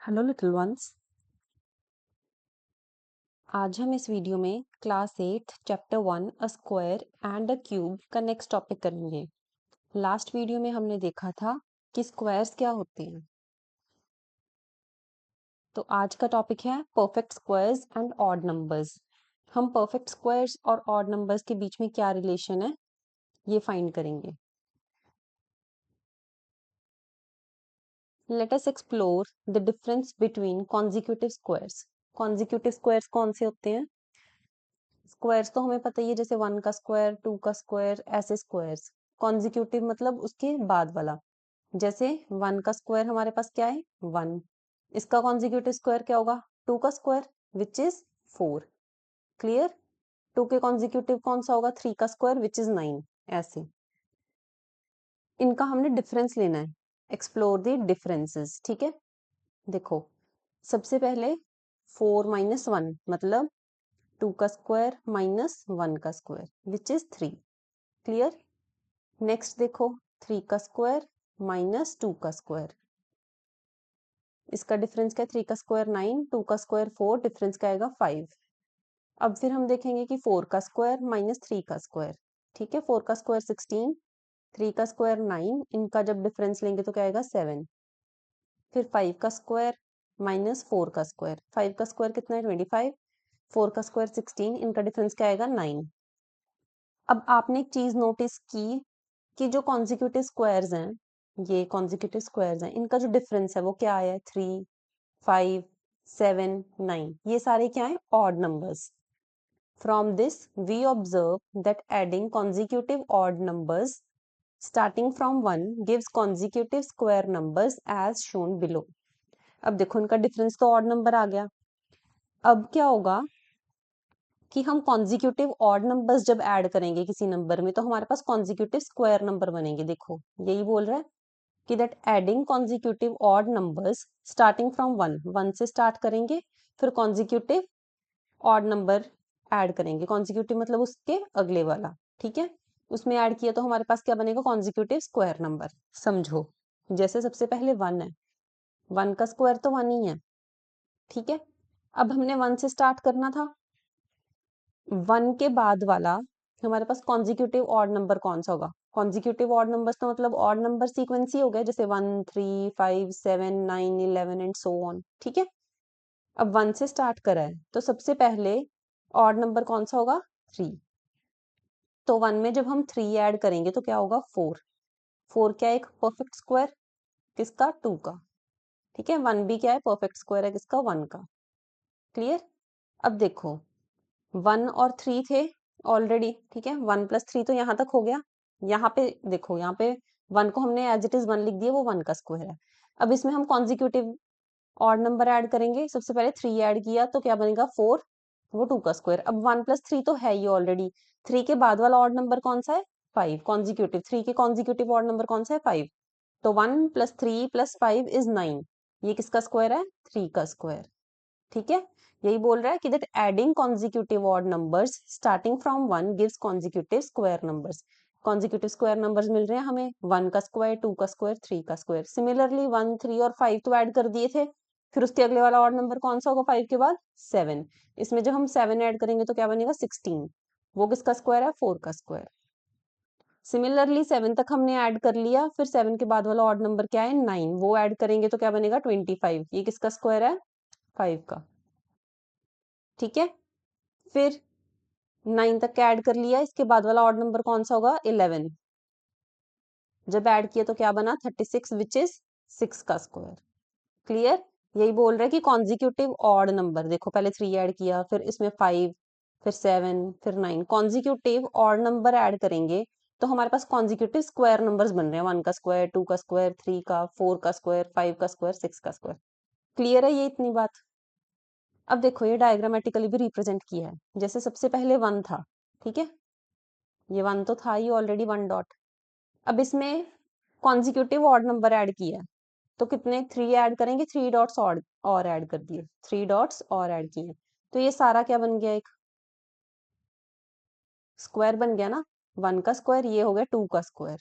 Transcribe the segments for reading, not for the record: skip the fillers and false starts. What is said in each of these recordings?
Hello little ones. आज हम इस वीडियो में class 8 chapter 1 a square and a cube का नेक्स्ट टॉपिक करेंगे। लास्ट वीडियो में हमने देखा था कि स्क्वायर्स क्या होते हैं। तो आज का टॉपिक है perfect squares and odd numbers. हम परफेक्ट स्क्वायर्स और ऑड नंबर्स के बीच में क्या रिलेशन है ये फाइंड करेंगे। Let us explore the difference between consecutive squares. Consecutive squares कौन से होते हैं? स्क्वायर्स तो हमें पता ही है, जैसे 1 का स्क्वायर, 2 का स्क्वायर, ऐसे स्क्वायर्स। कॉन्जिक्यूटिव मतलब उसके बाद वाला। जैसे 1 का स्क्वायर हमारे पास क्या है 1, इसका कॉन्जिक्यूटिव स्क्वायर क्या होगा 2 का स्क्वायर विच इज 4। क्लियर? 2 के कॉन्जिक्यूटिव कौन सा होगा 3 का स्क्वायर विच इज 9। ऐसे इनका हमने डिफरेंस लेना है, एक्सप्लोर द डिफरेंसेस। ठीक है, देखो सबसे पहले 4 माइनस 1 मतलब 2 का स्क्वायर माइनस 1 का square which is 3। Clear? Next देखो 3 का स्क्वायर माइनस 2 का स्क्वायर, इसका डिफरेंस क्या है 3 का स्क्वायर 9, 2 का स्क्वायर 4, डिफरेंस क्या आएगा 5। अब फिर हम देखेंगे कि 4 का स्क्वायर माइनस 3 का स्क्वायर। ठीक है, 4 का स्क्वायर 16, 3 का स्क्वायर 9, इनका जब डिफरेंस लेंगे तो क्या आएगा 7। फिर 5 का स्क्वायर माइनस 4 का स्क्वायर, 5 का स्क्वायर कितना है 25, 4 का स्क्वायर 16, इनका डिफरेंस क्या आएगा 9। अब आपने एक चीज नोटिस की कि जो कॉन्जिक्यूटिव स्क्वायर्स हैं, ये कॉन्जिक्यूटिव स्क्वायर्स हैं, इनका जो डिफरेंस है वो क्या आया है 3, 5, 7, 9, ये सारे क्या है odd numbers. From this we observe that adding consecutive odd numbers starting from 1 gives consecutive square numbers as shown below. अब देखो इनका डिफरेंस तो ऑड नंबर आ गया। अब क्या होगा कि हम कॉन्जिक्यूटिव ऑड नंबर्स जब ऐड करेंगे किसी नंबर में तो हमारे पास कॉन्जिक्यूटिव स्क्वायर नंबर बनेंगे। देखो यही बोल रहा है कि that adding consecutive odd numbers starting from 1, 1 से स्टार्ट करेंगे, फिर कॉन्जिक्यूटिव ऑड नंबर ऐड करेंगे। कॉन्जिक्यूटिव मतलब उसके अगले वाला। ठीक है, उसमें ऐड किया तो हमारे पास क्या बनेगा कॉन्जिक्यूटिव स्क्वायर नंबर। समझो, जैसे सबसे पहले 1 है, 1 का स्क्वायर तो 1 ही है। ठीक है, अब हमने 1 से स्टार्ट करना था, 1 के बाद वाला हमारे पास कॉन्जिक्यूटिव ऑड नंबर कौन सा होगा? कॉन्जिक्यूटिव ऑड नंबर्स तो मतलब ऑड नंबर सीक्वेंस ही हो गया, जैसे 1, 3, 5, 7, 9, 11 एंड सो ऑन। ठीक है, अब 1 से स्टार्ट करा है तो सबसे पहले ऑड नंबर कौन सा होगा 3। तो 1 में जब हम 3 ऐड करेंगे तो क्या होगा 4। 4 क्या है एक परफेक्ट स्क्वायर किसका 2 का। ठीक है, 1 भी क्या है परफेक्ट स्क्वायर है किसका 1 का। क्लियर? अब देखो 1 और 3 थे ऑलरेडी। ठीक है, 1 प्लस 3 तो यहाँ तक हो गया। यहाँ पे देखो, यहाँ पे 1 को हमने एज इट इज 1 लिख दिया, वो 1 का स्क्वायर है। अब इसमें हम कॉन्जिक्यूटिव ऑड नंबर ऐड करेंगे। सबसे पहले 3 ऐड किया तो क्या बनेगा 4, वो 2 का स्क्वायर। अब 1 प्लस 3 तो है ही ऑलरेडी, 3 के बाद वाला ऑड नंबर कौन सा है 5। कॉन्जिक्यूटिव 3 के कॉन्जिक्यूटिव ऑड नंबर कौन सा है 5। तो 1 प्लस 3 प्लस 5 इज 9, ये किसका स्क्वायर है 3 का स्क्वायर। ठीक है, यही बोल रहा है कि that adding consecutive odd numbers starting from 1 gives consecutive square numbers. Consecutive square numbers मिल रहे हैं हमें 1 का स्क्वायर, 2 का स्क्वायर, 3 का स्क्वायर। सिमिलरली 1, 3 और 5 तो ऐड कर दिए थे, फिर उसके अगले वाला ऑड नंबर कौन सा होगा 5 के बाद 7। इसमें जब हम 7 ऐड करेंगे तो क्या बनेगा 16, वो किसका स्क्वायर है 4 का स्क्वायर। सिमिलरली 7 तक हमने ऐड कर लिया, फिर 7 के बाद वाला ऑड नंबर क्या है 9, वो ऐड करेंगे तो क्या बनेगा 25, ये किसका स्क्वायर है 5 का। ठीक है, फिर 9 तक ऐड कर लिया, इसके बाद वाला ऑड नंबर कौन सा होगा 11, जब ऐड किया तो क्या बना 36 विच इज 6 का स्क्वायर। क्लियर? यही बोल रहे हैं कि कॉन्जिक्यूटिव ऑड नंबर, देखो पहले 3 ऐड किया, फिर इसमें 5, फिर 7, फिर 9, कॉन्जिक्यूटिव ऑड नंबर ऐड करेंगे तो हमारे पास कॉन्जिक्यूटिव स्क्वायर नंबर्स बन रहे हैं 1 का स्क्वायर, 2 का स्क्वायर, 3 का, 4 का स्क्वायर, 5 का स्क्वायर, 6 का स्क्वायर। क्लियर है ये इतनी बात? अब देखो ये डायग्रामेटिकली भी रिप्रेजेंट किया है, जैसे सबसे पहले 1 था। ठीक है, ये 1 तो था ही ऑलरेडी 1 डॉट। अब इसमें कॉन्जिक्यूटिव ऑड नंबर ऐड किया है तो कितने 3 ऐड करेंगे, 3 डॉट्स और ऐड कर दिए, 3 डॉट्स और ऐड किए, तो ये सारा क्या बन गया एक स्क्वायर बन गया ना। 1 का स्क्वायर, ये हो गया 2 का स्क्वायर।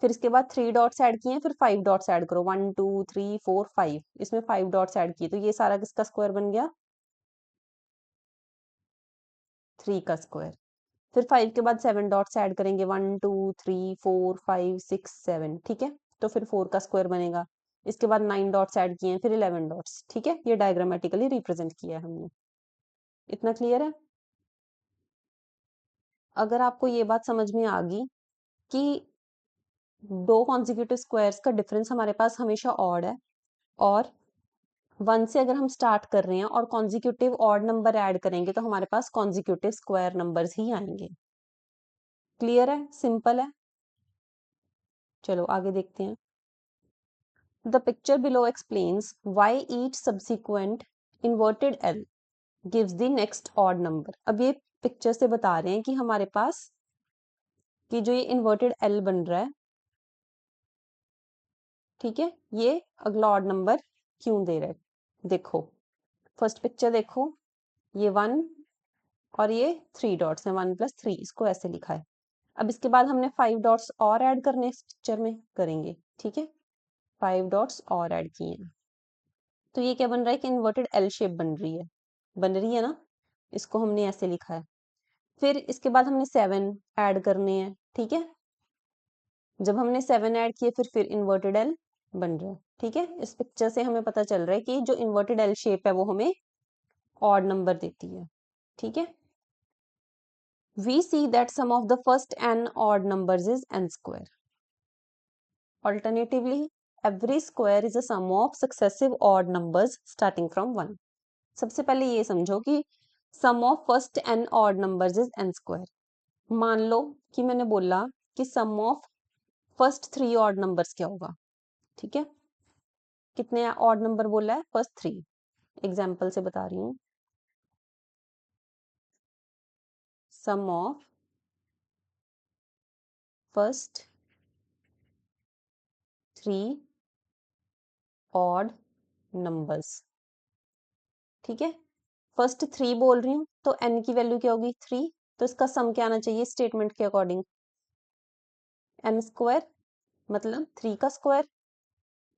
फिर इसके बाद 3 डॉट्स ऐड किए, फिर 5 डॉट्स ऐड करो, 1 2 3 4 5, इसमें 5 डॉट्स ऐड किए, तो ये सारा किसका स्क्वायर बन गया? 3 का स्क्वायर। फिर 5 के बाद 7 डॉट्स ऐड करेंगे, 1 2 3 4 5 6 7, ठीक है, तो फिर 4 का स्क्वायर बनेगा। इसके बाद 9 डॉट्स ऐड किए, फिर 11 डॉट्स, ठीक है, ये डायग्रामेटिकली रिप्रेजेंट किया है हमने। इतना क्लियर है? अगर आपको ये बात समझ में आ गई कि दो कॉन्जिक्यूटिव स्क्वायर्स का डिफरेंस हमारे पास हमेशा ऑड है, और 1 से अगर हम स्टार्ट कर रहे हैं और कॉन्जिक्यूटिव ऑड नंबर ऐड करेंगे तो हमारे पास कॉन्जिक्यूटिव स्क्वायर नंबर्स ही आएंगे। क्लियर है? सिंपल है। चलो आगे देखते हैं। The picture below explains why each subsequent inverted L gives the next odd number. अब ये पिक्चर से बता रहे हैं कि हमारे पास कि जो ये इन्वर्टेड एल बन रहा है, ठीक है, ये अगला ऑड नंबर क्यों दे रहा है। देखो फर्स्ट पिक्चर देखो, ये 1 और ये 3 डॉट्स हैं, 1 + 3, इसको ऐसे लिखा है। अब इसके बाद हमने 5 डॉट्स और ऐड करने इस पिक्चर में करेंगे, ठीक है, 5 डॉट्स और ऐड किए हैं, तो ये क्या बन रहा है कि इन्वर्टेड एल शेप बन रही है ना, इसको हमने ऐसे लिखा है। फिर इसके बाद हमने 7 ऐड करने हैं, ठीक है, जब हमने 7 ऐड किए फिर इन्वर्टेड एल बन रहा है, ठीक है। इस पिक्चर से हमें पता चल रहा है कि जो इन्वर्टेड एल शेप है वो हमें ऑड नंबर देती है, ठीक है। We see that sum of the first n odd numbers is n square. Alternatively, every square is a sum of successive odd numbers starting from 1. सबसे पहले ये समझो कि sum of first n odd numbers is n square. मान लो कि मैंने बोला कि sum of first 3 odd numbers क्या होगा, ठीक है। कितने odd number बोला है? first 3. एग्जाम्पल से बता रही हूँ। sum of first 3 odd numbers, ठीक है। फर्स्ट 3 बोल रही हूँ तो n की वैल्यू क्या होगी? 3, तो इसका सम क्या आना चाहिए स्टेटमेंट के अकॉर्डिंग? n स्क्वायर, मतलब 3 का स्क्वायर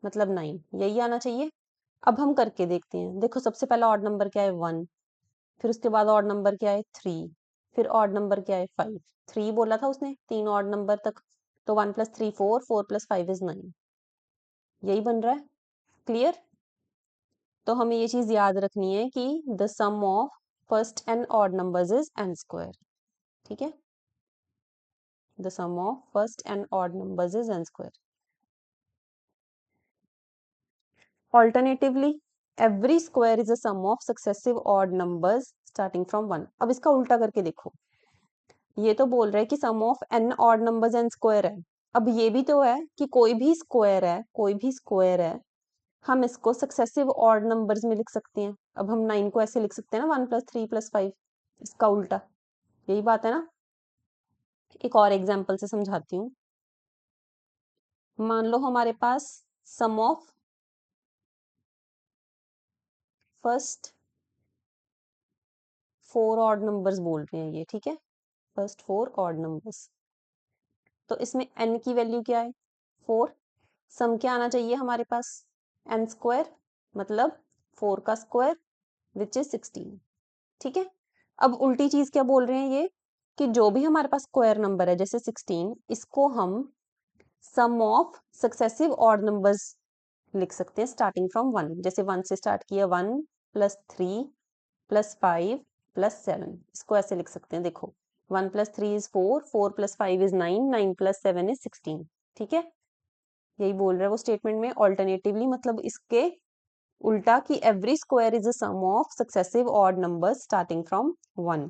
मतलब 9, यही आना चाहिए। अब हम करके देखते हैं। देखो सबसे पहला ऑड नंबर क्या है? 1, फिर उसके बाद ऑड नंबर क्या है? 3, फिर ऑड नंबर क्या है? 5। 3 बोला था उसने 3 ऑड नंबर तक, तो 1 + 3 4, 4 + 5 इज 9, यही बन रहा है। क्लियर? तो हमें ये चीज याद रखनी है कि the sum of first n odd numbers is n square, ठीक है। The sum of first n odd numbers is n square. Alternatively, every square is a sum of successive odd numbers starting from 1. अब इसका उल्टा करके देखो, ये तो बोल रहा है कि sum of n odd numbers n square है। अब ये भी तो है कि कोई भी स्क्वायर है, हम इसको सक्सेसिव ऑड नंबर्स में लिख सकते हैं। अब हम 9 को ऐसे लिख सकते हैं ना, 1 + 3 + 5, इसका उल्टा, यही बात है ना। एक और एग्जांपल से समझाती हूँ। मान लो हमारे पास सम ऑफ फर्स्ट 4 ऑड नंबर्स बोल रहे हैं ये, ठीक है, फर्स्ट 4 ऑड नंबर्स, तो इसमें n की वैल्यू क्या है? 4। सम क्या आना चाहिए हमारे पास? n स्क्वायर, मतलब 4 का स्क्वायर विच इज 16, ठीक है। अब उल्टी चीज क्या बोल रहे हैं ये, कि जो भी हमारे पास स्क्वायर नंबर है जैसे 16, इसको हम सम ऑफ सक्सेसिव ऑड नंबर्स लिख सकते हैं स्टार्टिंग फ्रॉम 1। जैसे 1 से स्टार्ट किया, 1 + 3 + 5 + 7, इसको ऐसे लिख सकते हैं। देखो 1 + 3 इज 4, 4 + 5 इज 9, 9 + 7 इज 16, ठीक है। यही बोल रहा है वो स्टेटमेंट में। ऑल्टरनेटिवली मतलब इसके उल्टा कि every square is a sum of successive odd numbers starting from 1।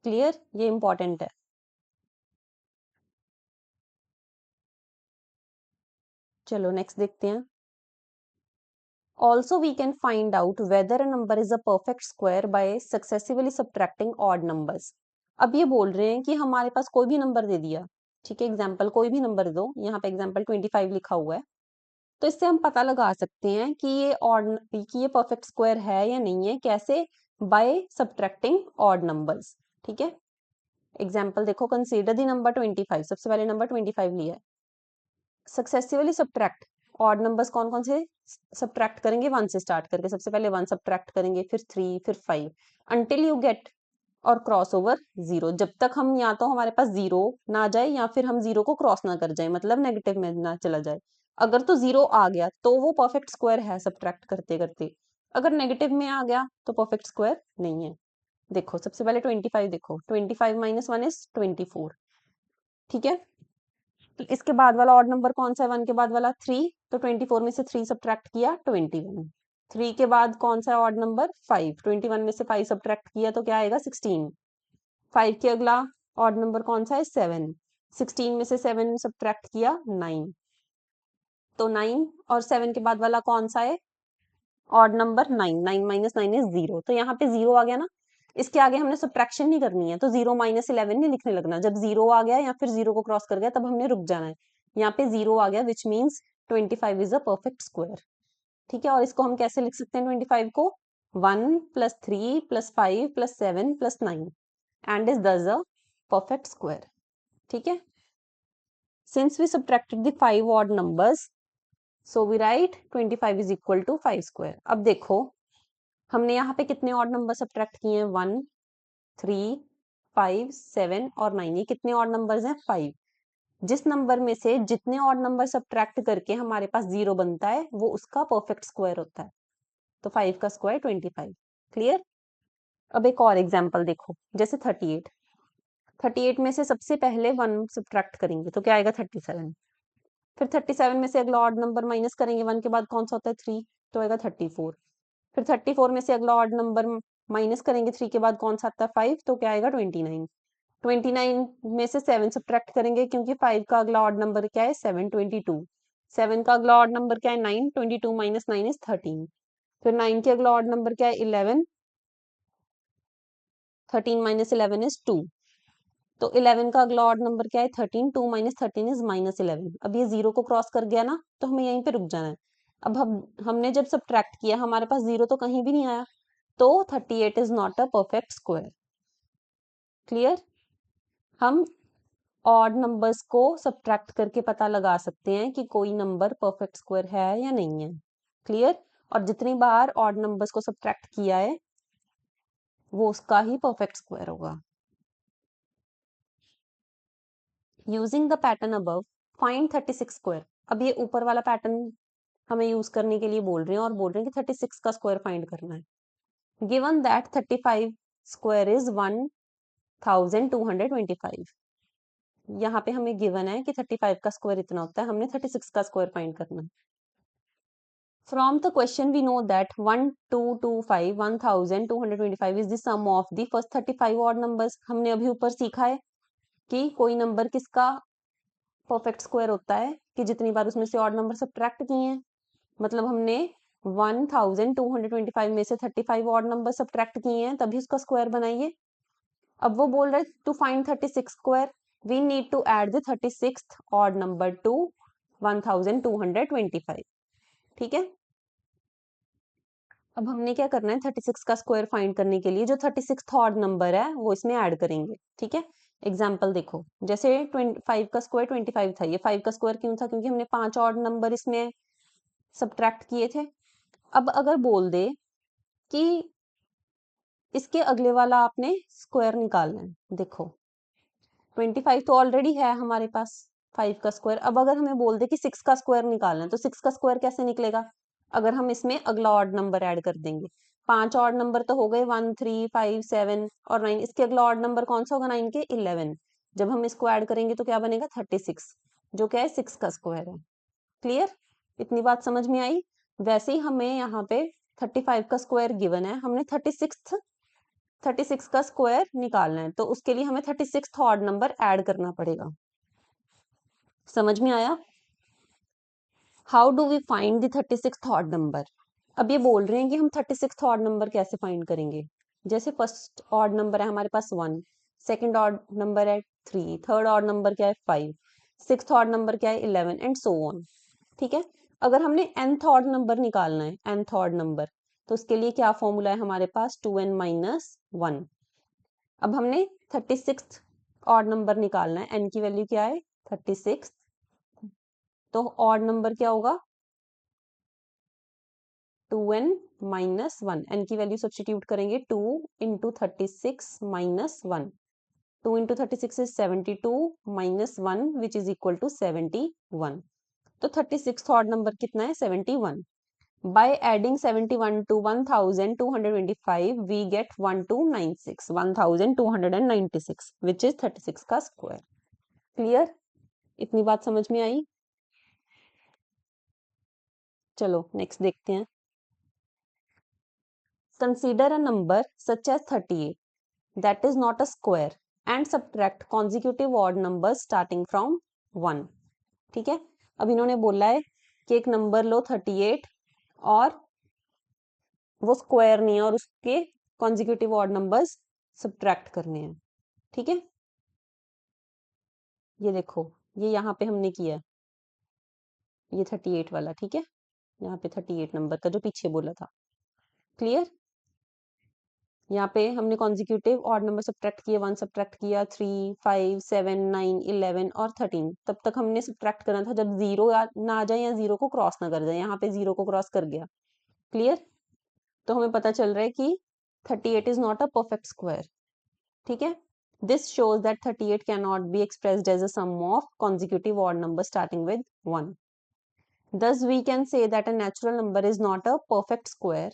Clear? ये इंपॉर्टेंट है। चलो नेक्स्ट देखते हैं। Also we can find out whether a number is a perfect square by successively subtracting odd numbers. अब ये बोल रहे हैं कि हमारे पास कोई भी नंबर दे दिया, ठीक है, एग्जाम्पल कोई भी नंबर दो, यहाँ पे एग्जाम्पल 25 लिखा हुआ है, तो इससे हम पता लगा सकते हैं कि ये परफेक्ट स्क्वायर है या नहीं है। कैसे? बाय सब्ट्रैक्टिंग ऑड नंबर्स, ठीक है। एग्जाम्पल देखो, कंसीडर द नंबर 25, सबसे पहले नंबर 25 लिया है। सक्सेसिवली सब्ट्रैक्ट ऑड नंबर्स कौन कौन से सब्ट्रैक्ट करेंगे, 1 से स्टार्ट करके, सबसे पहले 1 सब्ट्रैक्ट करेंगे, फिर 3, फिर 5, अंटिल यू गेट और क्रॉस ओवर 0, जब तक हम या तो हमारे पास 0 ना आ जाए या फिर हम 0 को क्रॉस ना कर जाए, मतलब नेगेटिव में ना चला जाए। अगर तो 0 आ गया तो वो परफेक्ट स्क्वायर है सब्ट्रैक्ट करते करते, अगर नेगेटिव में आ गया तो परफेक्ट स्क्वायर नहीं है। देखो सबसे पहले 25 देखो, 25 - 1 इज 24, ठीक है। तो इसके बाद वाला ऑड नंबर कौन सा है, 1 के बाद वाला 3, तो 24 में से 3 सब्ट्रैक्ट किया 21, 3 के बाद कौन सा है ऑड नंबर 5, 21 में से 5 सब्ट्रैक्ट किया तो क्या आएगा 16, 5 के अगला ऑड नंबर कौन सा है 7, 16 में से 7 सब्ट्रैक्ट किया 9, तो 9 और 7 के बाद वाला कौन सा है ऑड नंबर 9, 9 - 9 इज 0, तो यहाँ पे 0 आ गया ना, इसके आगे हमने सब्ट्रैक्शन नहीं करनी है, तो 0 - 11 नहीं लिखने लगना, जब 0 आ गया या फिर 0 को क्रॉस कर गया तब हमने रुक जाना है। यहाँ पे 0 आ गया which means 25 is a perfect square, ठीक है। और इसको हम कैसे लिख सकते हैं 25 को, 1 + 3 + 5 + 7 + 9 एंड इज दस अ परफेक्ट स्क्वायर, ठीक है। Since we subtracted the 5 odd numbers, so we write 25 is equal to 5 square. अब देखो हमने यहाँ पे कितने ऑड नंबर सब्ट्रैक्ट किए हैं, 1, 3, 5, 7 और 9, ये कितने ऑड नंबर्स हैं 5। जिस नंबर में से जितने ऑड नंबर सब्ट्रैक्ट करके हमारे पास 0 बनता है वो उसका परफेक्ट स्क्वायर होता है, तो 5 का स्क्वायर 25, क्लियर। अब एक और एग्जांपल देखो, जैसे 38, 38 में से सबसे पहले 1 सब्ट्रैक्ट करेंगे तो क्या आएगा 37, फिर 37 में से अगला ऑड नंबर माइनस करेंगे, 1 के बाद कौन सा होता है 3, तो आएगा 34, फिर 34 में से अगला ऑड नंबर माइनस करेंगे, 3 के बाद कौन सा आता है 5, तो क्या आएगा 29, 29 में से 7 सब्ट्रैक्ट करेंगे क्योंकि 5 का अगला ऑड नंबर क्या है 7, 22, 7 का अगला ऑड नंबर क्या है 9, 22 - 9 इज 13, फिर 9 के अगला ऑड नंबर क्या है 11, 13 - 11 इज 2, तो 11 का अगला ऑड नंबर क्या है 13, 2 - 13 इज -11, अब ये 0 को क्रॉस कर गया ना तो हमें यहीं पे रुक जाना है। अब हमने जब सब्ट्रैक्ट किया हमारे पास 0 तो कहीं भी नहीं आया, तो 38 is not a perfect square, clear. हम ऑड नंबर्स को सब्ट्रैक्ट करके पता लगा सकते हैं कि कोई नंबर परफेक्ट स्क्वायर है या नहीं है, क्लियर। और जितनी बार ऑड नंबर्स को सब्ट्रैक्ट किया है वो उसका ही परफेक्ट स्क्वायर होगा। Using the pattern above find 36 square, अब ये ऊपर वाला पैटर्न हमें यूज करने के लिए बोल रहे हैं और बोल रहे हैं कि 36 का स्क्वायर फाइंड करना है। गिवन दैट 35 स्क्वायर इज 1225, यहाँ पे हमें गिवन है कि 35 का स्क्वायर इतना होता है, हमने 36 का स्क्वायर फाइंड करना है। From the question we know that 1225 1225 is the sum of the first 35 odd numbers, हमने अभी ऊपर सीखा है कि कोई नंबर किसका परफेक्ट स्क्वायर होता है कि जितनी बार उसमें से ऑड नंबर सब्ट्रैक्ट किए हैं, मतलब हमने 1225 में से 35 ऑड नंबर सब्ट्रैक्ट किए हैं तभी उसका स्क्वायर बनाइए। अब वो बोल रहे हैं to find 36 square we need to add the 36th odd number to 1225, ठीक है। अब हमने क्या करना है 36 का स्क्वायर फाइंड करने के लिए जो 36th ऑड नंबर है वो इसमें ऐड करेंगे, ठीक है। एग्जाम्पल देखो, जैसे 25 का स्क्वायर 25 था, ये 5 का स्क्वायर क्यों था, क्योंकि हमने 5 ऑड नंबर इसमें सब्ट्रैक्ट किए थे। अब अगर बोल दे कि इसके अगले वाला आपने स्क्वायर निकालना है, देखो 25 तो ऑलरेडी है हमारे पास 5 का स्क्वायर, अब अगर हमें बोल दे कि 6 का स्क्वायर निकालना है तो 6 का स्क्वायर कैसे निकलेगा, अगर हम इसमें अगला ऑड नंबर ऐड कर देंगे। 5 ऑड नंबर तो हो गए 1, 3, 5, 7 और 9, इसके अगला ऑड नंबर कौन सा होगा 9 के 11, जब हम इसको ऐड करेंगे तो क्या बनेगा 36, जो क्या है 6 का स्क्वायर है, क्लियर। इतनी बात समझ में आई। वैसे ही हमें यहाँ पे 35 का स्क्वायर गिवन है, हमने 36 का स्क्वायर निकालना है तो उसके लिए हमें 36th ऑड नंबर ऐड करना पड़ेगा, समझ में आया। How do we find the 36th odd number, अब ये बोल रहे हैं कि हम 36th ऑड नंबर कैसे फाइंड करेंगे। जैसे फर्स्ट ऑड नंबर है हमारे पास 1, सेकंड ऑड नंबर है 3, थर्ड ऑड नंबर क्या है 5, सिक्स्थ ऑड नंबर क्या है 11 एंड सो ऑन, ठीक है। अगर हमने nth ऑड नंबर निकालना है, nth ऑड नंबर, तो उसके लिए क्या फॉर्मूला है हमारे पास 2n - 1। अब हमने 36 ऑड नंबर निकालना है, n की वैल्यू क्या है 36, तो ऑड नंबर क्या होगा 2n माइनस 1, n की वैल्यू सब्सटीट्यूट करेंगे 2 into 36 minus 1, 2 into 36 is 72 minus 1 which is equal to 71. तो 36th odd number कितना है 71. By adding 71 to 1225 we get 1296, 1296 which is 36 का square. Clear? इतनी बात समझ में आई? चलो नेक्स्ट देखते हैं. Consider a number such as 38 that is not a square and subtract consecutive odd numbers starting from 1. ठीक है, अब इन्होंने बोला है कि एक नंबर लो 38 और वो स्क्वायर नहीं है और उसके कॉन्जिक्यूटिव ऑड नंबर्स सब्ट्रैक्ट करने हैं. ठीक है, ये देखो, ये यहाँ पे हमने किया, ये 38 वाला. ठीक है, यहाँ पे 38 नंबर का जो पीछे बोला था. क्लियर? यहाँ पे हमने कॉन्जिक्यूटिव ऑड नंबर सब्ट्रैक्ट किए, 1 सब्ट्रैक्ट किया, 3 5 7 9 11 और 13. तब तक हमने सब्ट्रैक्ट करना था जब जीरो ना आ जाए या जीरो को क्रॉस ना कर जाए. यहाँ पे जीरो को क्रॉस कर गया. क्लियर? तो हमें पता चल रहा है कि 38 is not a perfect square. ठीक है, this shows that 38 can not be expressed as a sum of consecutive odd number starting with 1. Thus we can say that a natural number is not a perfect square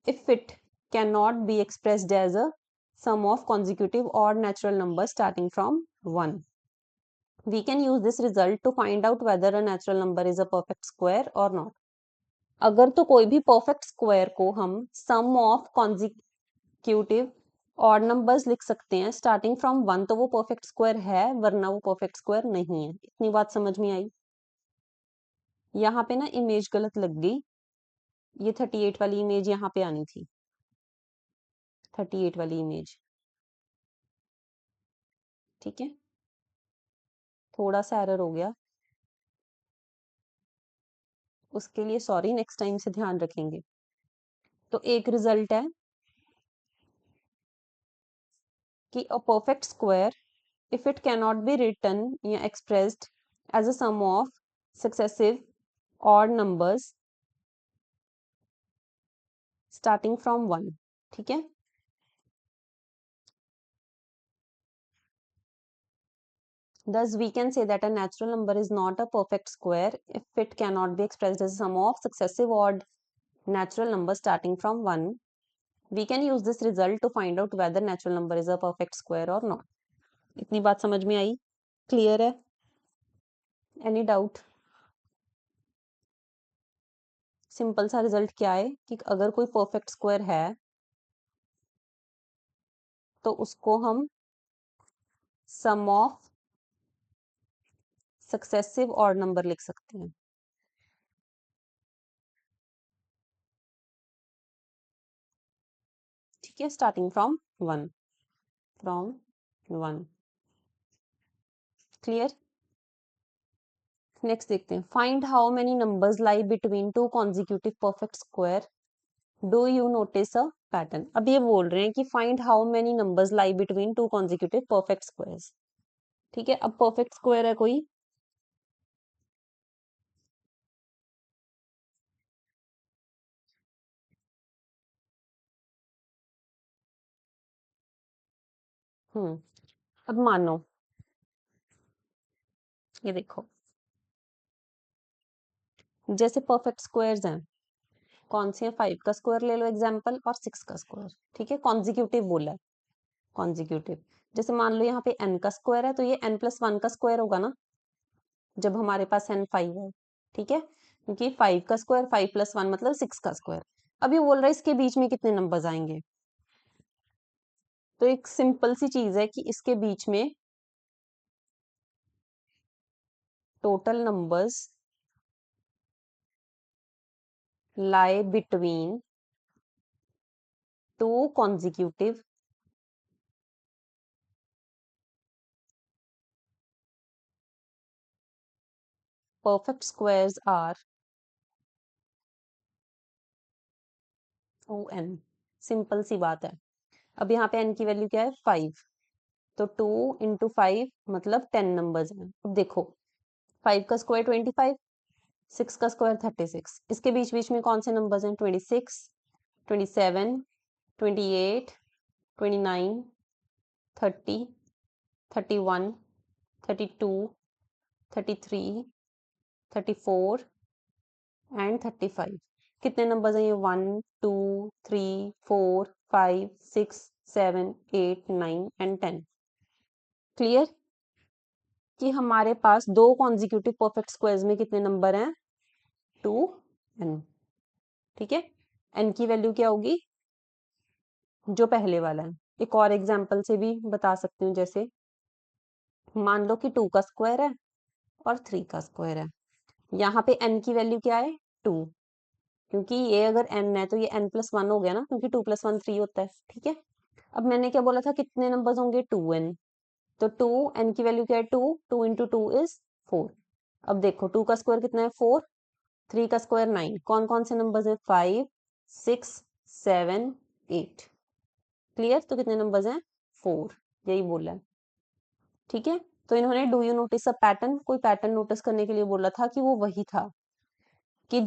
if it cannot be expressed as a sum of consecutive odd natural numbers starting from 1. We can use this result to find out whether a natural number is a perfect square or not. अगर तो कोई भी perfect square को हम सम of consecutive odd numbers लिख सकते हैं starting from 1, तो वो परफेक्ट स्क्वायर है, वरना वो परफेक्ट स्क्वायर नहीं है. इतनी बात समझ में आई? यहाँ पे ना इमेज गलत लग गई, ये 38 वाली इमेज यहाँ पे आनी थी, 38 वाली इमेज. ठीक है, थोड़ा सा एरर हो गया, उसके लिए सॉरी, नेक्स्ट टाइम से ध्यान रखेंगे. तो एक रिजल्ट है कि अ perfect square if it cannot be written या expressed as a sum of successive odd numbers starting from 1. ठीक है, thus we can say that a natural number is not a perfect square if it cannot be expressed as a sum of successive odd natural numbers starting from 1. We can use this result to find out whether natural number is a perfect square or not. इतनी बात समझ में आई? Clear है? Any doubt? Simple सा result क्या है कि अगर कोई परफेक्ट स्क्वायर है तो उसको हम सम ऑफ सक्सेसिव ऑड नंबर लिख सकते हैं. ठीक है, starting from 1, from 1. Clear? Next देखते हैं. Find how many numbers lie between two consecutive perfect square. Do you notice a pattern? अब ये बोल रहे हैं कि find how many numbers lie between two consecutive perfect squares. ठीक है, अब परफेक्ट स्क्वायर है कोई, अब मानो ये देखो, जैसे परफेक्ट स्क्वायर्स हैं, कौन से हैं? 5 का स्क्वायर ले लो एग्जांपल और 6 का स्क्वायर. ठीक है, कॉन्जिक्यूटिव बोला है, कॉन्जिक्यूटिव. जैसे मान लो यहाँ पे n का स्क्वायर है तो ये n+1 का स्क्वायर होगा ना, जब हमारे पास n5 है. ठीक है, क्योंकि 5 का स्क्वायर 5+1 मतलब 6 का स्क्वायर. अब ये बोल रहा है इसके बीच में कितने नंबर्स आएंगे. तो एक सिंपल सी चीज है कि इसके बीच में total numbers lie between two consecutive perfect squares are O n. Simple सी बात है. अब यहाँ पे n की वैल्यू क्या है 5, तो 2 × 5 मतलब 10 नंबर्स हैं। अब देखो 5 का स्क्वायर 25, 6 का स्क्वायर 36, इसके बीच बीच में कौन से नंबर्स हैं? 26, 27, 28, 29, 30, 31, 32, 33, 34 एंड 35। कितने नंबर्स हैं ये? 1, 2, 3, 4, 5, 6, 7, 8, 9 एंड 10। क्लियर कि हमारे पास दो कॉन्जिक्यूटिव परफेक्ट स्क्वायर्स में कितने नंबर हैं? 2n। ठीक है, n की वैल्यू क्या होगी? जो पहले वाला है। एक और एग्जांपल से भी बता सकती हूँ, जैसे मान लो कि 2 का स्क्वायर है और 3 का स्क्वायर है। यहाँ पे n की वैल्यू क्या है? 2, क्योंकि ये अगर n है तो ये n+1 हो गया ना, क्योंकि 2+1 3 होता है। ठीक है, अब मैंने क्या बोला था, कितने नंबर्स होंगे? 2n। तो 2n की वैल्यू क्या है? 2, 2 × 2 इज 4। अब देखो 2 का स्क्वायर कितना है? 4, 3 का स्क्वायर 9। कौन कौन से नंबर्स हैं? 5, 6, 7, 8। क्लियर? तो कितने नंबर्स हैं? 4, यही बोला है। ठीक है, तो इन्होंने do you notice a pattern, कोई पैटर्न नोटिस करने के लिए बोला था कि वो वही था कि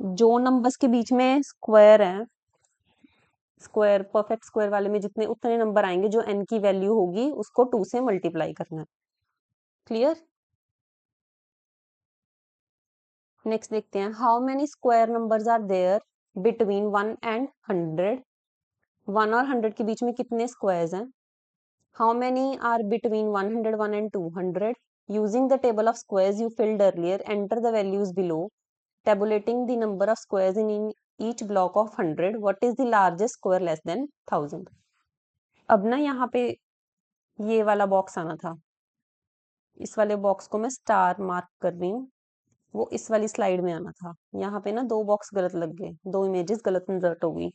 जो नंबर्स के बीच में स्क्वायर है, स्क्वायर परफेक्ट स्क्वायर वाले में जितने उतने नंबर आएंगे, जो n की वैल्यू होगी उसको 2 से मल्टीप्लाई करना है। क्लियर? नेक्स्ट देखते हैं, how many square numbers are there between 1 and 100। 1 और 100 के बीच में कितने स्क्वायर्स हैं? How many are between 101 and 200? Using the table of squares you filled earlier, enter the values below, tabulating the number of squares in each block of 100, what is the largest square less than 1000? अब ना यहाँ पे ये वाला box आना था, इस वाले बॉक्स को मैं स्टार मार्क कर रही हूँ, वो इस वाली स्लाइड में आना था। यहाँ पे ना दो बॉक्स गलत लग गए, दो इमेजेस गलत इंसर्ट हो गई।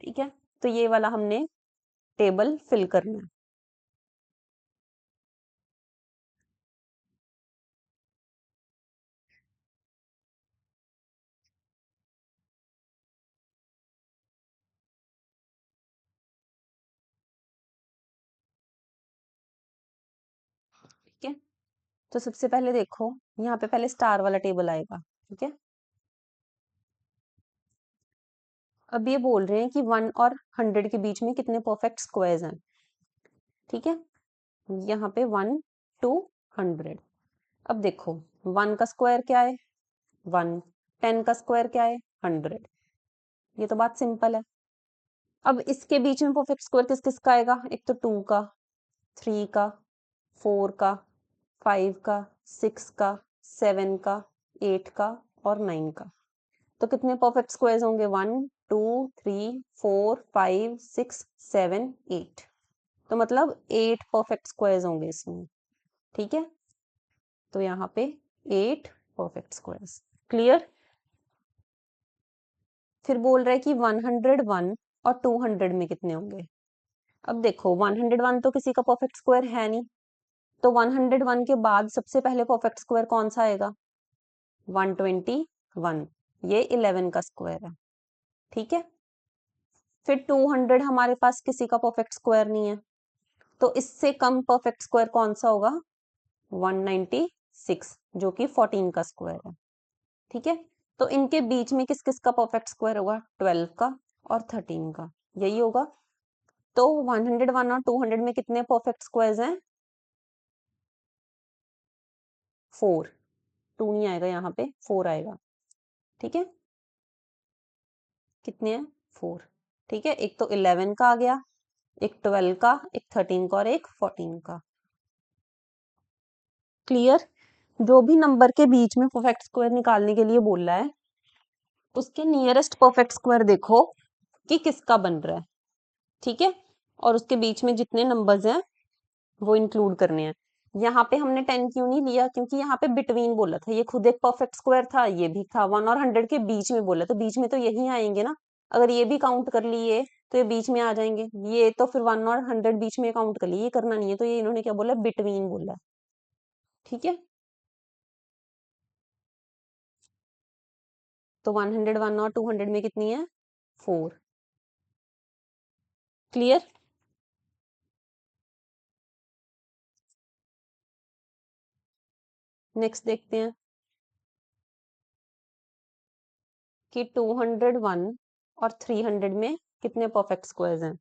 ठीक है, तो ये वाला हमने टेबल फिल करना है। ठीक है, तो सबसे पहले देखो यहाँ पे पहले स्टार वाला टेबल आएगा। ठीक है, अब ये बोल रहे हैं कि 1 और 100 के बीच में कितने परफेक्ट स्क्वायर्स हैं। ठीक है, यहाँ पे 1 to 100। अब देखो 1 का स्क्वायर क्या है? 1। 10 का स्क्वायर क्या है? 100। ये तो बात सिंपल है। अब इसके बीच में परफेक्ट स्क्वायर किस किस का आएगा? एक तो 2 का, 3 का, 4 का, 5 का, 6 का, 7 का, 8 का और 9 का। तो कितने परफेक्ट स्क्वायर्स होंगे? 1, 2, 3, 4, 5, 6, 7, 8। तो मतलब 8 परफेक्ट स्क्वायर्स होंगे इसमें। ठीक है, तो यहाँ पे 8 परफेक्ट स्क्वायर्स। क्लियर? फिर बोल रहा है कि 101 और 200 में कितने होंगे। अब देखो 101 तो किसी का परफेक्ट स्क्वायर है नहीं, तो 101 के बाद सबसे पहले परफेक्ट स्क्वायर कौन सा आएगा? 121। ये 11 का स्क्वायर है। ठीक है, फिर 200 हमारे पास किसी का परफेक्ट स्क्वायर नहीं है, तो इससे कम परफेक्ट स्क्वायर कौन सा होगा? 196, जो कि 14 का स्क्वायर है। ठीक है, तो इनके बीच में किस किस का परफेक्ट स्क्वायर होगा? 12 का और 13 का, यही होगा। तो 101 और 200 में कितने परफेक्ट स्क्वायर्स हैं? 4। 2 नहीं आएगा यहाँ पे, 4 आएगा। ठीक है, कितने हैं? 4। ठीक है, एक तो 11 का आ गया, एक 12 का, एक 13 का और एक 14 का। क्लियर? जो भी नंबर के बीच में परफेक्ट स्क्वायर निकालने के लिए बोल रहा है, उसके नियरेस्ट परफेक्ट स्क्वायर देखो कि किसका बन रहा है। ठीक है, और उसके बीच में जितने नंबर्स हैं वो इंक्लूड करने हैं। यहाँ पे हमने 10 क्यों नहीं लिया? क्योंकि यहाँ पे बिटवीन बोला था, ये खुद एक परफेक्ट स्क्वायर था, ये भी था। 1 और 100 के बीच में बोला, तो बीच में तो यही आएंगे ना। अगर ये भी काउंट कर लिए तो ये बीच में आ जाएंगे, ये तो फिर 1 और 100 बीच में काउंट कर लिए, ये करना नहीं है। तो ये इन्होंने क्या बोला? बिटवीन बोला। ठीक है, तो 101 और 200 में कितनी है? 4। क्लियर? नेक्स्ट देखते हैं कि 201 और 300 में कितने परफेक्ट स्क्वायर्स हैं।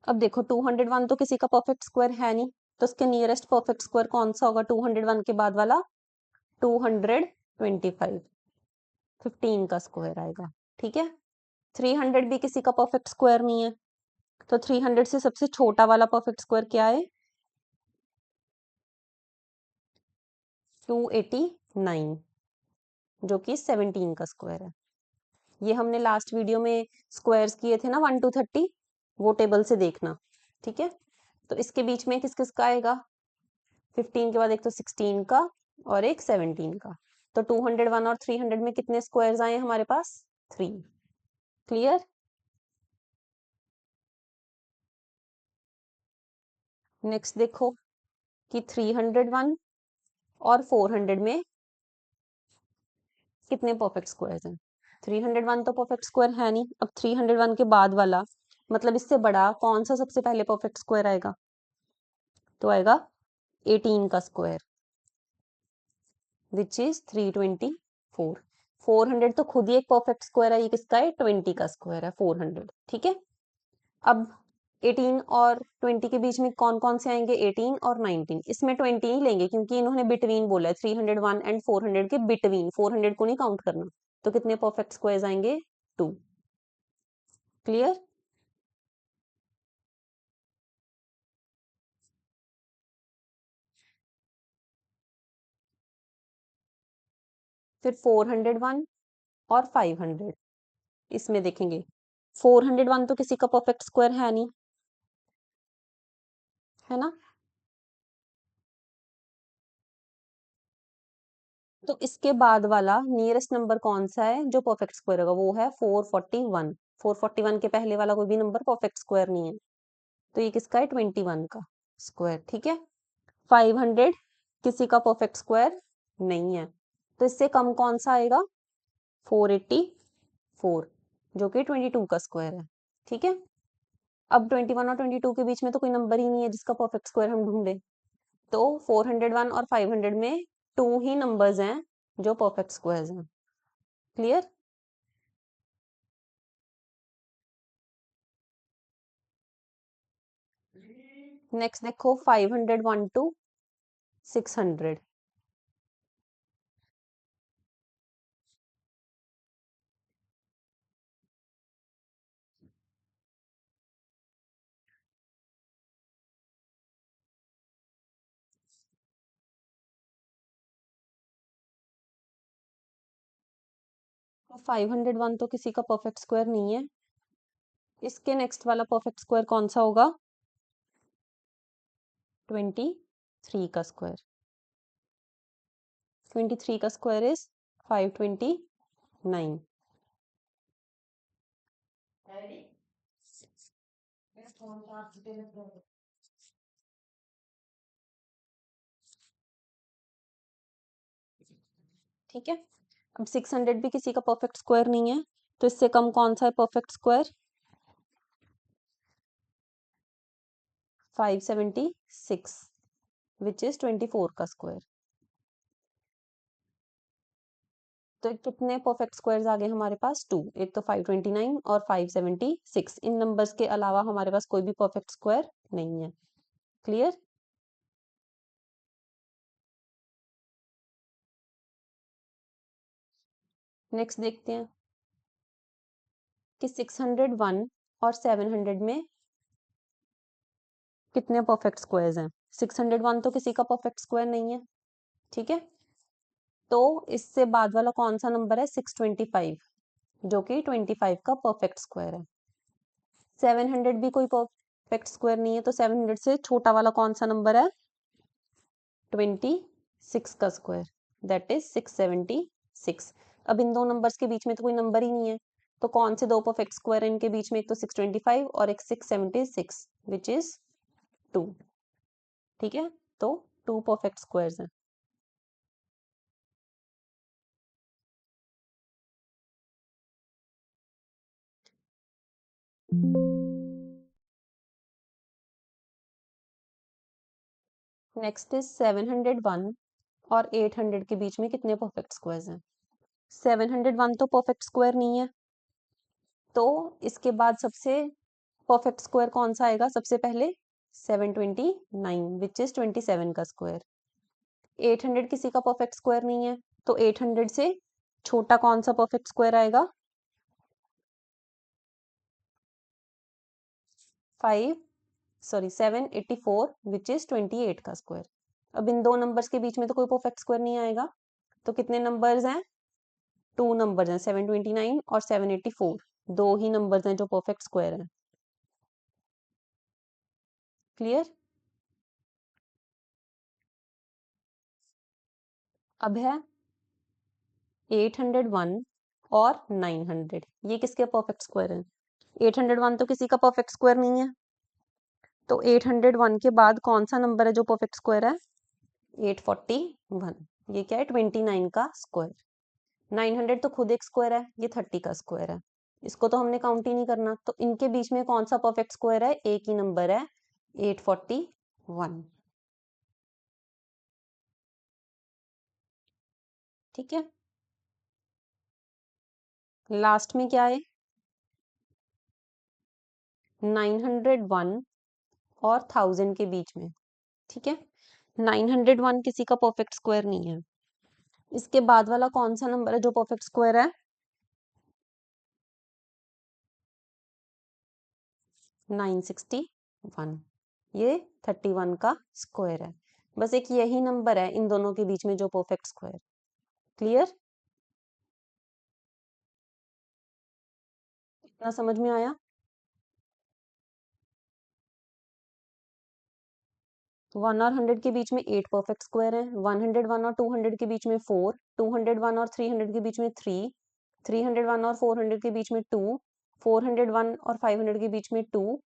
अब देखो 201 तो किसी का परफेक्ट स्क्वायर है नहीं, तो उसके नियरेस्ट परफेक्ट स्क्वायर कौन सा होगा 201 के बाद वाला? 225, 15 का स्क्वायर आएगा। ठीक है, 300 भी किसी का परफेक्ट स्क्वायर नहीं है, तो 300 से सबसे छोटा वाला परफेक्ट स्क्वायर क्या है? 289, जो कि 17 का स्क्वायर है। ये हमने लास्ट वीडियो में स्क्वायर्स किए थे ना 1 to 30, वो टेबल से देखना। ठीक है, तो इसके बीच में किस किस का आएगा? 15 के बाद एक तो 16 का और एक 17 का। तो 201 और 300 में कितने स्क्वायर्स आए हमारे पास? 3। क्लियर? नेक्स्ट देखो कि 301 और 400 में कितने परफेक्ट स्क्वायर्स हैं। 301 तो परफेक्ट स्क्वायर है नहीं, अब 301 के बाद वाला मतलब इससे बड़ा कौन सा सबसे पहले परफेक्ट स्क्वायर आएगा? तो आएगा 18 का स्क्वायर, विच इज 324। 400 तो खुद ही एक परफेक्ट स्क्वायर है, ये किसका है? 20 का स्क्वायर है 400। ठीक है, अब 18 और 20 के बीच में कौन कौन से आएंगे? 18 और 19। इसमें 20 ही लेंगे क्योंकि इन्होंने बिटवीन बोला है, 301 एंड 400 के बिटवीन, 400 को नहीं काउंट करना। तो कितने परफेक्ट स्क्वायर्स आएंगे? 2। क्लियर? फिर 401 और 500 इसमें देखेंगे। 401 तो किसी का परफेक्ट स्क्वायर है नहीं, है ना, तो इसके बाद वाला नियरेस्ट नंबर कौन सा है जो परफेक्ट स्क्वायर होगा? वो है 441। 441 के पहले वाला कोई भी नंबर परफेक्ट स्क्वायर नहीं है, तो ये किसका है? 21 का स्क्वायर। ठीक है, 500 किसी का परफेक्ट स्क्वायर नहीं है, तो इससे कम कौन सा आएगा? 484, जो कि 22 का स्क्वायर है। ठीक है, अब 21 और 22 के बीच में तो कोई नंबर ही नहीं है जिसका परफेक्ट स्क्वायर हम ढूंढे, तो 401 और 500 में 2 ही नंबर्स हैं जो परफेक्ट स्क्वायर्स हैं। क्लियर? नेक्स्ट देखो 501 टू 600। 501 तो किसी का परफेक्ट स्क्वायर नहीं है, इसके नेक्स्ट वाला परफेक्ट स्क्वायर कौन सा होगा? 23 का स्क्वायर। 23 का स्क्वायर इज 529। ठीक है, अब 600 भी किसी का परफेक्ट स्क्वायर नहीं है, तो इससे कम कौन सा है परफेक्ट स्क्वायर? 576, विच इज 24 का स्क्वायर। तो कितने परफेक्ट स्क्वायर्स आ गए हमारे पास? 2। एक तो 529 और 576, इन नंबर्स के अलावा हमारे पास कोई भी परफेक्ट स्क्वायर नहीं है। क्लियर? नेक्स्ट देखते हैं कि 601 और 700 में कितने परफेक्ट स्क्वायर्स हैं। 601 तो किसी का परफेक्ट स्क्वायर नहीं है। ठीक है, तो इससे बाद वाला कौन सा नंबर है? 625, जो कि 25 का परफेक्ट स्क्वायर है। 700 भी कोई परफेक्ट स्क्वायर नहीं है, तो 700 से छोटा वाला कौन सा नंबर है? 26 का स्क्वायर, दैट इज 676। अब इन दो नंबर्स के बीच में तो कोई नंबर ही नहीं है, तो कौन से दो परफेक्ट स्क्वायर इनके बीच में? एक तो 625 और एक 676, विच इज 2। ठीक है, तो 2 परफेक्ट स्क्वायर्स हैं। नेक्स्ट इज 701 और 800 के बीच में कितने परफेक्ट स्क्वायर्स हैं? 701 तो परफेक्ट स्क्वायर नहीं है, तो इसके बाद सबसे परफेक्ट स्क्वायर कौन सा आएगा? सबसे पहले 729 विच इज 27 का स्क्वायर। 800 किसी का परफेक्ट स्क्वायर नहीं है, तो 800 से छोटा कौन सा परफेक्ट स्क्वायर आएगा? 784 विच इज 28 का स्क्वायर। अब इन दो नंबर्स के बीच में तो कोई परफेक्ट स्क्वायर नहीं आएगा, तो कितने नंबर्स हैं? टू नंबर्स हैं, 729 और 784, दो ही नंबर्स हैं जो परफेक्ट स्क्वायर हैं। क्लियर? अब है 801 और 900, ये किसके परफेक्ट स्क्वायर हैं? 801 तो किसी का परफेक्ट स्क्वायर नहीं है, तो 801 के बाद कौन सा नंबर है जो परफेक्ट स्क्वायर है? 841। ये क्या है? 29 का स्क्वायर। 900 तो खुद एक स्क्वायर है, ये 30 का स्क्वायर है, इसको तो हमने काउंट ही नहीं करना, तो इनके बीच में कौन सा परफेक्ट स्क्वायर है? एक ही नंबर है, 841। ठीक है, लास्ट में क्या है? 901 और 1000 के बीच में। ठीक है, 901 किसी का परफेक्ट स्क्वायर नहीं है, इसके बाद वाला कौन सा नंबर है जो परफेक्ट स्क्वायर है? 961, ये 31 का स्क्वायर है। बस एक यही नंबर है इन दोनों के बीच में जो परफेक्ट स्क्वायर। क्लियर? इतना समझ में आया? 1 और 100 के बीच में 8 परफेक्ट स्क्वायर है, 101 और 200 के बीच में 4, 201 और 300 के बीच में 3, 301 और 400 के बीच में 2, 401 और 500 के बीच में 2,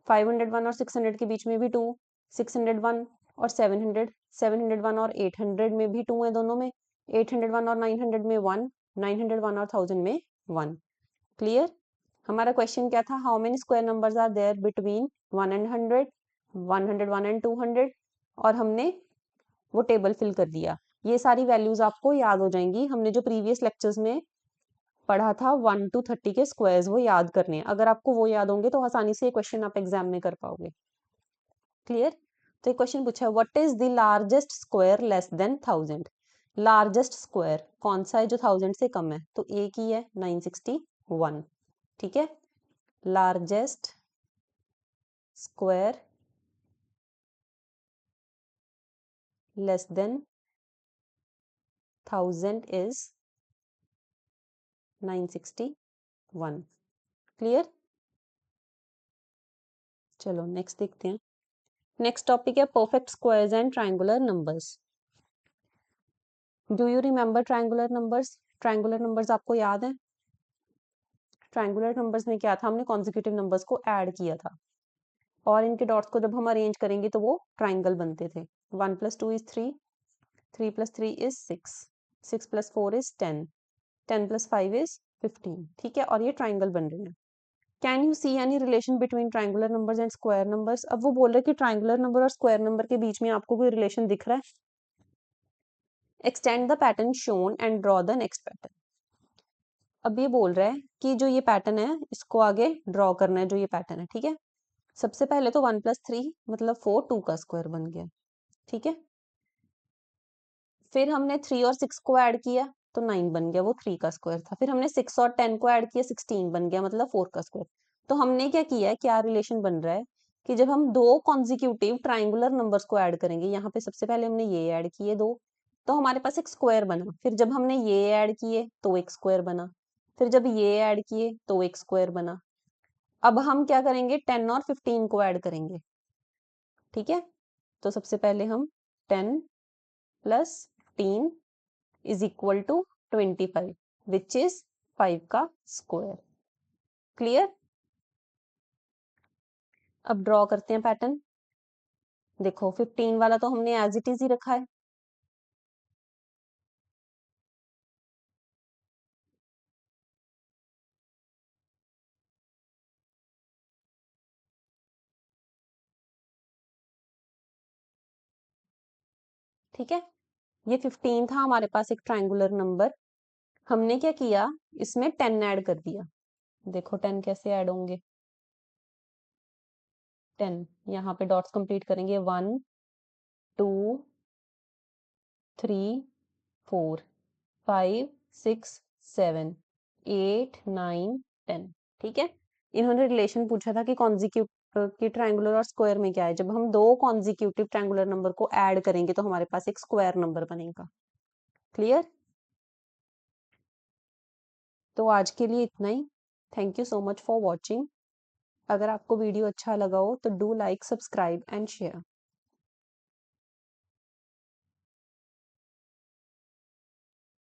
501 और 600 के बीच में भी 2, 601 और 700, 701 और 800 में भी 2 है दोनों में, 801 और 900 में 1, 901 और 1000 में 1। क्लियर? हमारा क्वेश्चन क्या था? How many square numbers are there between 1 and 100, 101 and 200, और हमने वो टेबल फिल कर दिया। ये सारी वैल्यूज आपको याद हो जाएंगी, हमने जो प्रीवियस लेक्चर्स में पढ़ा था 1 to 30 के स्क्वायर्स वो याद करने हैं। अगर आपको वो याद होंगे तो आसानी से ये क्वेश्चन आप एग्जाम में कर पाओगे। क्लियर? तो एक क्वेश्चन पूछा है, what is the largest square less than 1000? Largest square कौन सा है जो 1000 से कम है? तो एक ही है, 961। ठीक है, largest square less than 1000 is 961। Clear? चलो नेक्स्ट देखते हैं। नेक्स्ट टॉपिक है perfect squares and triangular numbers. Do you remember triangular numbers? Triangular numbers आपको याद है? ट्रायंगुलर नंबर्स में क्या था? हमने कॉन्जिक्यूटिव नंबर्स को ऐड किया था, और इनके डॉट्स को जब हम अरेंज करेंगे तो वो ट्राइंगल बनते थे। 1 + 2 इज 3, 3 + 3 इज 6, 6 + 4 इज 10, 10 + 5 इज 15। ठीक है, और ये ट्राइंगल बन रहे हैं। Can you see any relation between triangular numbers and square numbers? अब वो बोल रहे कि ट्राइंगुलर नंबर और स्क्वायर नंबर के बीच में आपको कोई रिलेशन दिख रहा है? Extend the pattern shown and draw the next pattern. अब ये बोल रहा है कि जो ये पैटर्न है इसको आगे ड्रॉ करना है, जो ये पैटर्न है। ठीक है, सबसे पहले तो 1 + 3 मतलब 4, 2 का स्क्वायर बन गया। ठीक है, फिर हमने 3 और 6 को ऐड किया तो 9 बन गया, वो 3 का स्क्वायर था। फिर हमने 6 और 10 को ऐड किया, 16 बन गया, मतलब 4 का स्क्वायर। तो हमने क्या किया है, क्या रिलेशन बन रहा है कि जब हम दो कॉन्जिक्यूटिव ट्राइंगुलर नंबर्स को ऐड करेंगे, यहाँ पे सबसे पहले हमने ये ऐड किए दो, तो हमारे पास एक स्क्वायर बना। फिर जब हमने ये ऐड किए तो एक स्क्वायर बना, फिर जब ये ऐड किए तो एक स्क्वायर बना। अब हम क्या करेंगे, 10 और 15 को ऐड करेंगे। ठीक है, तो सबसे पहले हम 10 + 15 is equal to 25 which is 5 का स्क्वायर। क्लियर? अब ड्रॉ करते हैं पैटर्न। देखो 15 वाला तो हमने एज इट इज ही रखा है, ठीक है, ये 15 था हमारे पास एक ट्रायंगुलर नंबर। हमने क्या किया, इसमें 10 ऐड कर दिया। देखो 10 कैसे ऐड होंगे, 10 यहाँ पे डॉट्स कंप्लीट करेंगे, 1 2 3 4 5 6 7 8 9 10। ठीक है, इन्होंने रिलेशन पूछा था कि कॉन्जिक्यूटिव की ट्रायंगुलर और स्क्वायर में क्या है। जब हम दो कॉन्जिक्यूटिव ट्रायंगुलर नंबर को ऐड करेंगे तो हमारे पास एक स्क्वायर नंबर बनेगा। क्लियर? तो आज के लिए इतना ही। Thank you so much for watching. अगर आपको वीडियो अच्छा लगा हो तो do like, subscribe and share.